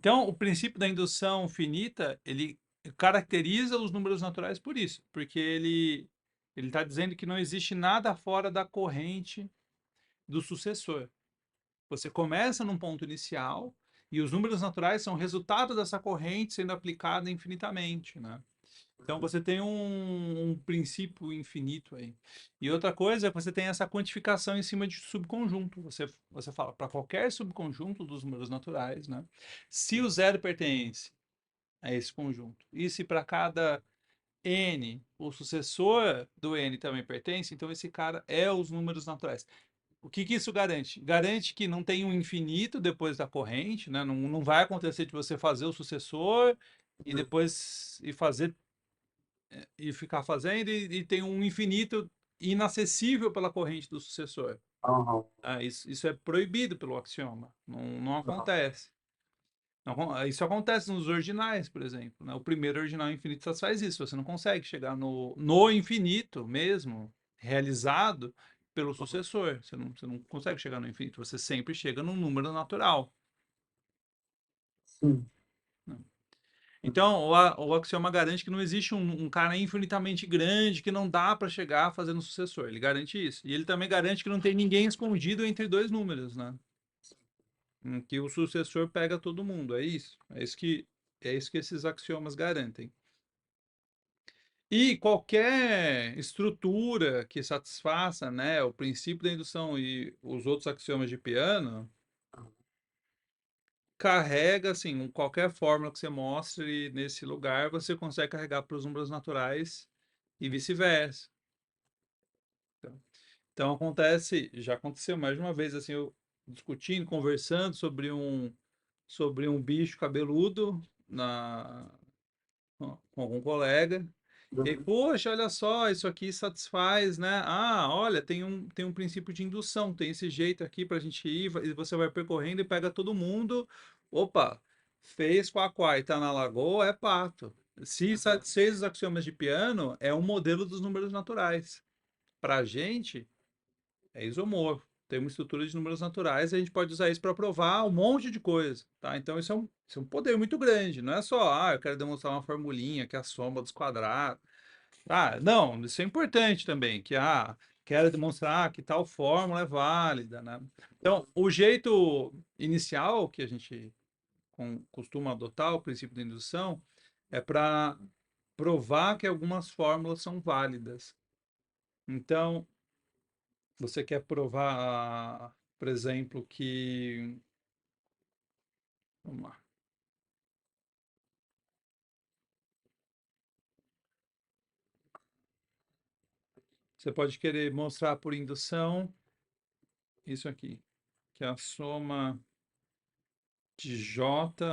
Então, o princípio da indução finita, ele caracteriza os números naturais por isso, porque ele está dizendo que não existe nada fora da corrente do sucessor. Você começa num ponto inicial e os números naturais são resultado dessa corrente sendo aplicada infinitamente, né? Então você tem um princípio infinito aí. E outra coisa é que você tem essa quantificação em cima de subconjunto. Você fala para qualquer subconjunto dos números naturais, né? Se o zero pertence a esse conjunto e se para cada n o sucessor do n também pertence, então esse cara é os números naturais. O que isso garante? Garante que não tem um infinito depois da corrente, né? Não vai acontecer de você fazer o sucessor e depois fazer e ficar fazendo e tem um infinito inacessível pela corrente do sucessor. Aham, Isso é proibido pelo axioma. Não aham. acontece. Isso acontece nos ordinais, por exemplo, né? O primeiro ordinal infinito satisfaz isso. Você não consegue chegar no infinito mesmo, realizado pelo sucessor. Você não consegue chegar no infinito. Você sempre chega num número natural, Sim. né? Então, o axioma garante que não existe um cara infinitamente grande que não dá para chegar fazendo sucessor. Ele garante isso. E ele também garante que não tem ninguém escondido entre dois números, né? Que o sucessor pega todo mundo. É isso. É isso que esses axiomas garantem. E qualquer estrutura que satisfaça, né, o princípio da indução e os outros axiomas de Peano carrega, assim, qualquer fórmula que você mostre nesse lugar, você consegue carregar para os números naturais e vice-versa. Então acontece, já aconteceu mais de uma vez, assim, eu discutindo, conversando sobre um bicho cabeludo com algum colega. E aí, Uhum. poxa, olha só, isso aqui satisfaz, né? Ah, olha, tem um princípio de indução, tem esse jeito aqui para a gente ir, e você vai percorrendo e pega todo mundo. Opa, fez quaquá e tá na lagoa, é pato. Se satisfez os axiomas de Peano, é um modelo dos números naturais. Para a gente, é isomorfo. Tem uma estrutura de números naturais, e a gente pode usar isso para provar um monte de coisa, tá? Então isso é um poder muito grande. Não é só, eu quero demonstrar uma formulinha que é a soma dos quadrados. Não, isso é importante também, que quero demonstrar que tal fórmula é válida, né? Então, o jeito inicial que a gente costuma adotar, o princípio da indução, é para provar que algumas fórmulas são válidas. Então, você quer provar, por exemplo, que. Vamos lá. Você pode querer mostrar por indução isso aqui, que é a soma de j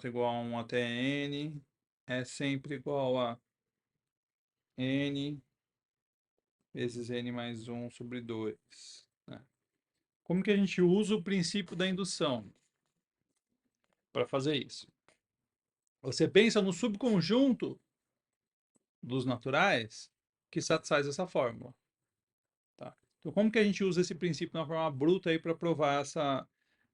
igual a 1 até n, é sempre igual a n vezes n mais 1 sobre 2, né? Como que a gente usa o princípio da indução para fazer isso? Você pensa no subconjunto dos naturais que satisfaz essa fórmula, tá? Então, como que a gente usa esse princípio na forma bruta aí para provar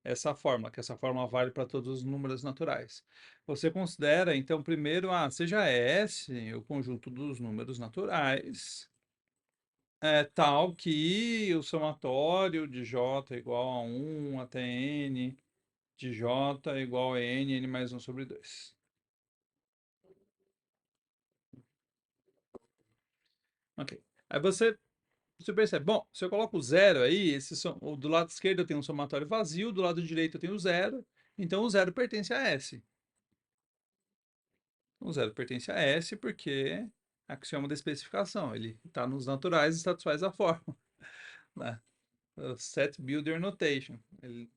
essa fórmula, que essa fórmula vale para todos os números naturais? Você considera, então, primeiro, seja S o conjunto dos números naturais, tal que o somatório de j igual a 1 até n de j igual a n mais 1 sobre 2. Ok. Aí você percebe, bom, se eu coloco o zero aí, do lado esquerdo eu tenho um somatório vazio, do lado direito eu tenho zero, então o zero pertence a S. O zero pertence a S porque é axioma da especificação, ele está nos naturais e satisfaz a forma, né? O set builder notation, ele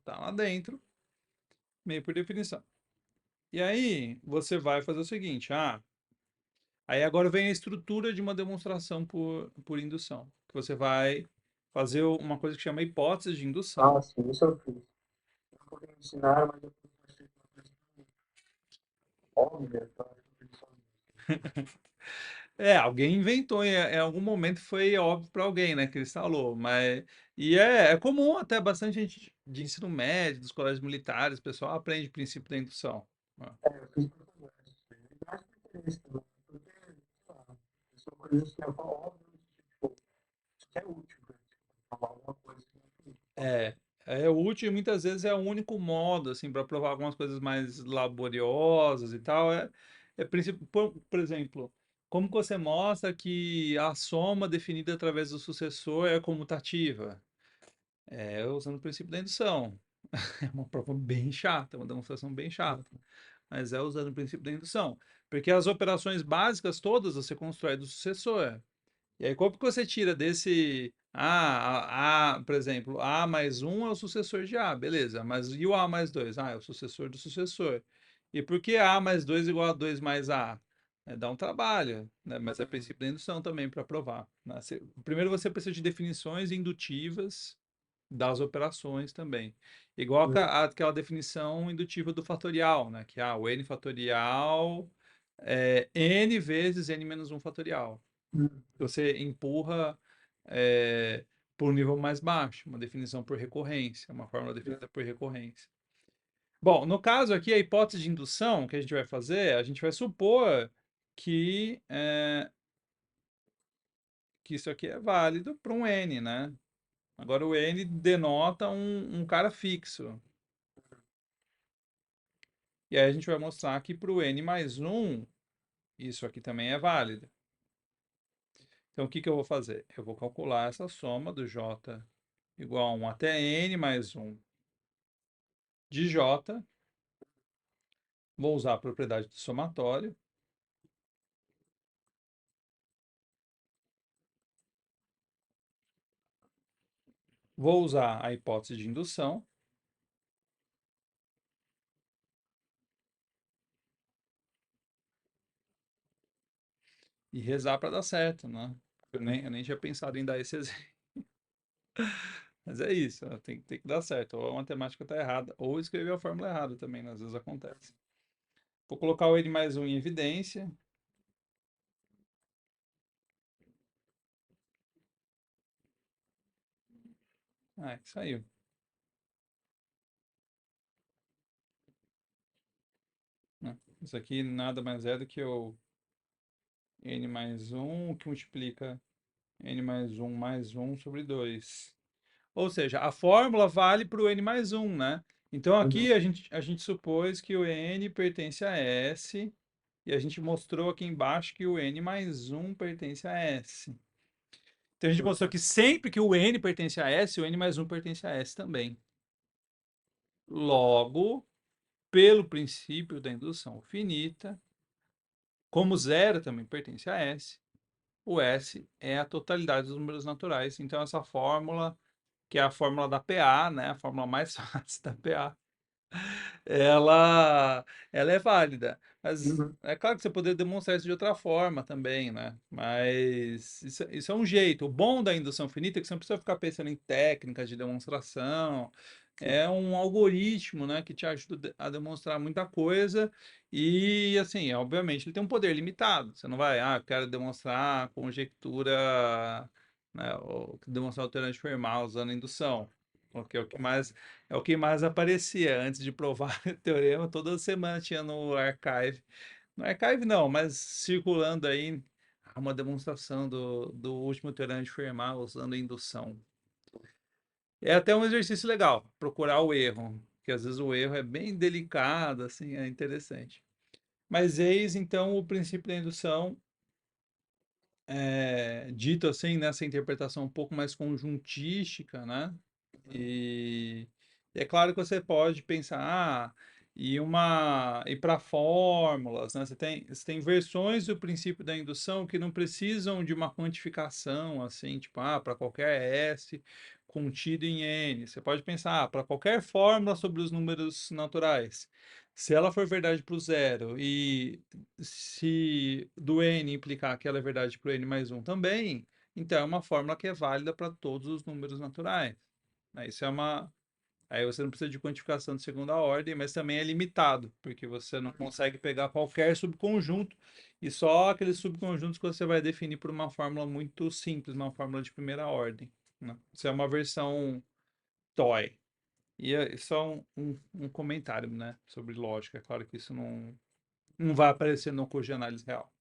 está lá dentro, meio por definição. E aí você vai fazer o seguinte, aí agora vem a estrutura de uma demonstração por indução, que você vai fazer uma coisa que chama hipótese de indução. Ah, sim, isso eu fiz. Eu não podia ensinar, mas eu fiz uma coisa óbvia, tá? Eu fiz sozinho. Alguém inventou, em algum momento foi óbvio para alguém, né, que instalou, mas é comum até bastante gente de ensino médio, dos colégios militares, o pessoal aprende o princípio da indução. Né. Eu fiz faculdade. Eu acho que é isso também, porque, sei lá, são coisas que é óbvio, tipo, isso que é útil, né? Tipo, falar alguma coisa que não é útil. É, é útil e muitas vezes é o único modo, assim, para provar algumas coisas mais laboriosas e tal. Por exemplo, como que você mostra que a soma definida através do sucessor é comutativa? É usando o princípio da indução. É uma prova bem chata, uma demonstração bem chata, mas é usando o princípio da indução. Porque as operações básicas todas você constrói do sucessor. E aí, como que você tira desse por exemplo, A mais um é o sucessor de A, beleza, mas e o A mais 2? É o sucessor do sucessor. E por que A mais 2 igual a 2 mais A? Dá um trabalho, né? Mas é princípio da indução também para provar. Né? Primeiro você precisa de definições indutivas das operações também. Igual aquela definição indutiva do fatorial, né? Que o n fatorial é n vezes n menos 1 fatorial. Você empurra por um nível mais baixo, uma definição por recorrência, uma fórmula definida por recorrência. Bom, no caso aqui, a hipótese de indução que a gente vai fazer, a gente vai supor que, que isso aqui é válido para um n, né? Agora o n denota um cara fixo. E aí a gente vai mostrar que para o n mais 1, isso aqui também é válido. Então o que que eu vou fazer? Eu vou calcular essa soma do j igual a 1 até n mais 1 de j. Vou usar a propriedade do somatório. Vou usar a hipótese de indução. E rezar para dar certo, né? Eu nem tinha pensado em dar esse exemplo. Mas é isso, tem que dar certo. Ou a matemática está errada, ou escrever a fórmula errada também, né? Às vezes acontece. Vou colocar o n mais 1 em evidência. Saiu. Né? Isso aqui nada mais é do que o n mais 1, que multiplica n mais 1 sobre 2. Ou seja, a fórmula vale para o n mais 1, né? Então aqui a gente supôs que o n pertence a S, e a gente mostrou aqui embaixo que o n mais 1 pertence a S. Então a gente mostrou que sempre que o n pertence a S, o n mais 1 pertence a S também. Logo, pelo princípio da indução finita, como zero também pertence a S, o S é a totalidade dos números naturais. Então essa fórmula, que é a fórmula da PA, né, a fórmula mais fácil da PA, ela é válida. Mas é claro que você poderia demonstrar isso de outra forma também, né? Mas isso é um jeito. O bom da indução finita é que você não precisa ficar pensando em técnicas de demonstração. É um algoritmo, né, que te ajuda a demonstrar muita coisa e, assim, obviamente, ele tem um poder limitado. Você não vai, eu quero demonstrar conjectura, né, ou demonstrar alternância de Fermat usando indução, porque é o que mais aparecia antes de provar o teorema. Toda semana tinha no Archive. No Archive não, mas circulando aí uma demonstração do último teorema de Fermat usando indução. É até um exercício legal, procurar o erro, porque às vezes o erro é bem delicado, assim, é interessante. Mas eis então o princípio da indução, dito assim, nessa interpretação um pouco mais conjuntística, né? E é claro que você pode pensar, e para fórmulas, né? Você tem versões do princípio da indução que não precisam de uma quantificação, assim, tipo, para qualquer S contido em N. Você pode pensar, para qualquer fórmula sobre os números naturais, se ela for verdade para o zero e se do N implicar que ela é verdade para o N mais 1 também, então é uma fórmula que é válida para todos os números naturais. Né? Isso é Aí você não precisa de quantificação de segunda ordem, mas também é limitado, porque você não consegue pegar qualquer subconjunto e só aqueles subconjuntos que você vai definir por uma fórmula muito simples, uma fórmula de primeira ordem, né? Isso é uma versão toy. E é só um comentário, né, sobre lógica. É claro que isso não vai aparecer no curso de análise real.